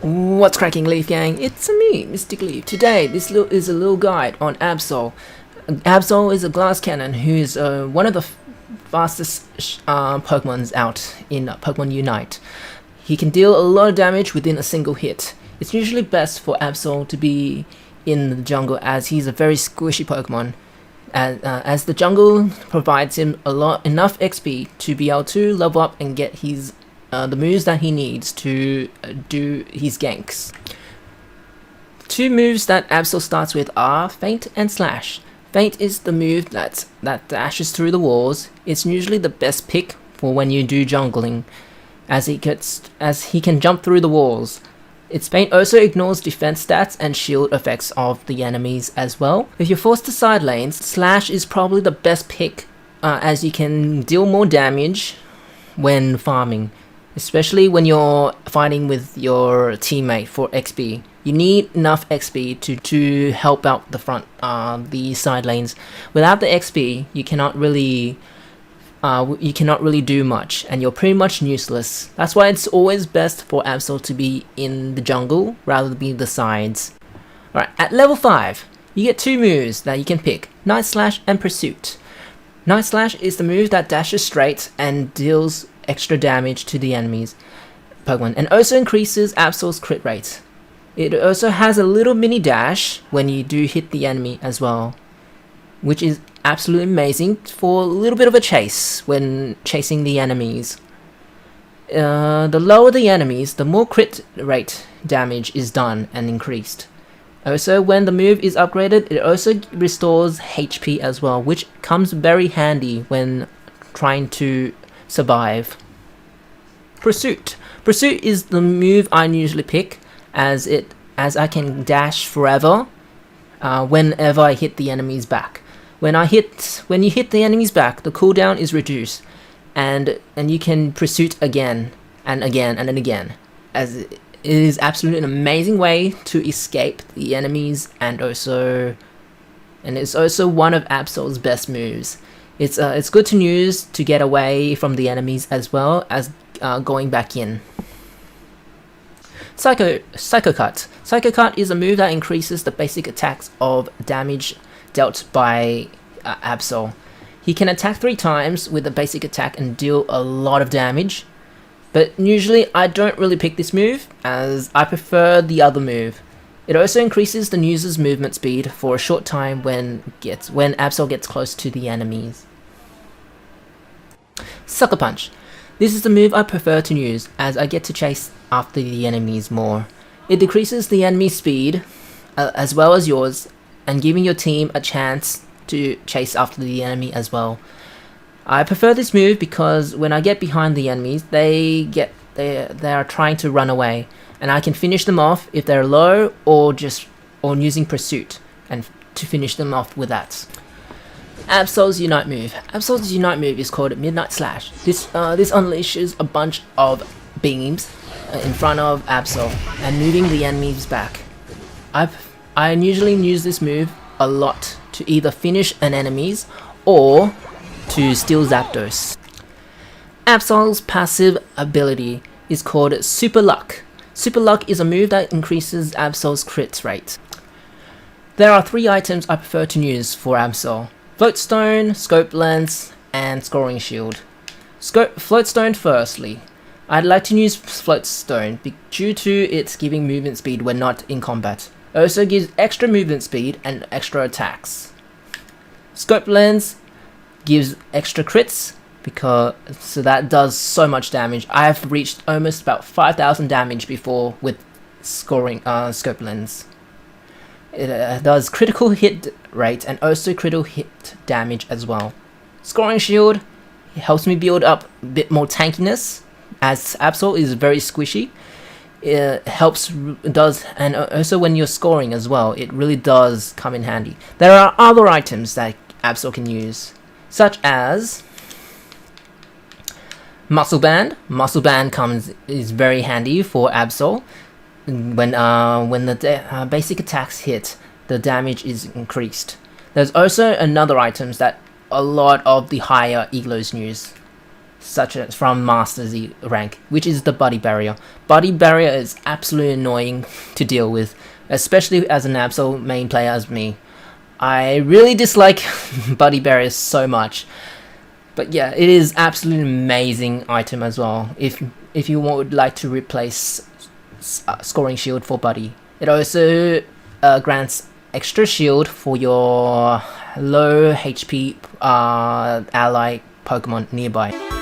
What's cracking, Leaf Gang? It's me, Mystic Leaf. Today, this is a little guide on Absol. Absol is a glass cannon who is one of the fastest Pokemons out in Pokemon Unite. He can deal a lot of damage within a single hit. It's usually best for Absol to be in the jungle as he's a very squishy Pokemon. As the jungle provides him enough XP to be able to level up and get his the moves that he needs to do his ganks. Two moves that Absol starts with are Feint and Slash. Feint is the move that dashes through the walls. It's usually the best pick for when you do jungling, as he can jump through the walls. Its Feint also ignores defense stats and shield effects of the enemies as well. If you're forced to side lanes, Slash is probably the best pick as you can deal more damage when farming, especially when you're fighting with your teammate for XP. You need enough XP to help out the side lanes. Without the XP, you cannot really do much, and you're pretty much useless. That's why it's always best for Absol to be in the jungle rather than be the sides. Alright, at level 5, you get two moves that you can pick: Night Slash and Pursuit. Night Slash is the move that dashes straight and deals extra damage to the enemies Pokemon, and also increases Absol's crit rate. It also has a little mini dash when you do hit the enemy as well, which is absolutely amazing for a little bit of a chase when chasing the enemies. The lower the enemies, the more crit rate damage is done and increased. Also, when the move is upgraded, it also restores HP as well, which comes very handy when trying to survive. Pursuit is the move I usually pick, as I can dash forever whenever I hit the enemy's back. When you hit the enemy's back, the cooldown is reduced, and you can pursuit again and again and again, as it is absolutely an amazing way to escape the enemies, and it's also one of Absol's best moves. It's good to use to get away from the enemies as well as going back in. Psycho Cut. Psycho Cut is a move that increases the basic attacks of damage dealt by Absol. He can attack 3 times with the basic attack and deal a lot of damage, but usually I don't really pick this move as I prefer the other move. It also increases the user's movement speed for a short time when Absol gets close to the enemies. Sucker Punch. This is the move I prefer to use as I get to chase after the enemies more. It decreases the enemy's speed as well as yours, and giving your team a chance to chase after the enemy as well. I prefer this move because when I get behind the enemies, they are trying to run away, and I can finish them off if they're low or using Pursuit and to finish them off with that. Absol's Unite move. Absol's Unite move is called Midnight Slash. This unleashes a bunch of beams in front of Absol and moving the enemies back. I usually use this move a lot to either finish an enemy's or to steal Zapdos. Absol's passive ability is called Super Luck. Super Luck is a move that increases Absol's crit rate. There are 3 items I prefer to use for Absol: Floatstone, Scope Lens, and Scoring Shield. Floatstone firstly. I'd like to use Floatstone due to its giving movement speed when not in combat. It also gives extra movement speed and extra attacks. Scope Lens gives extra crits so that does so much damage. I have reached almost about 5,000 damage before with Scope Lens. It does critical hit rate and also critical hit damage as well. Scoring Shield helps me build up a bit more tankiness, as Absol is very squishy. It and also when you're scoring as well, it really does come in handy. There are other items that Absol can use, such as Muscle Band. Muscle Band is very handy for Absol. When the basic attacks hit, the damage is increased. There's also another items that a lot of the higher Eglos use. such as from Master Z rank, which is the Body Barrier. Body Barrier is absolutely annoying to deal with, especially as an Absol main player as me. I really dislike Body Barrier so much. But yeah, it is absolutely amazing item as well. If you would like to replace scoring shield for Buddy, it also grants extra shield for your low HP ally Pokemon nearby.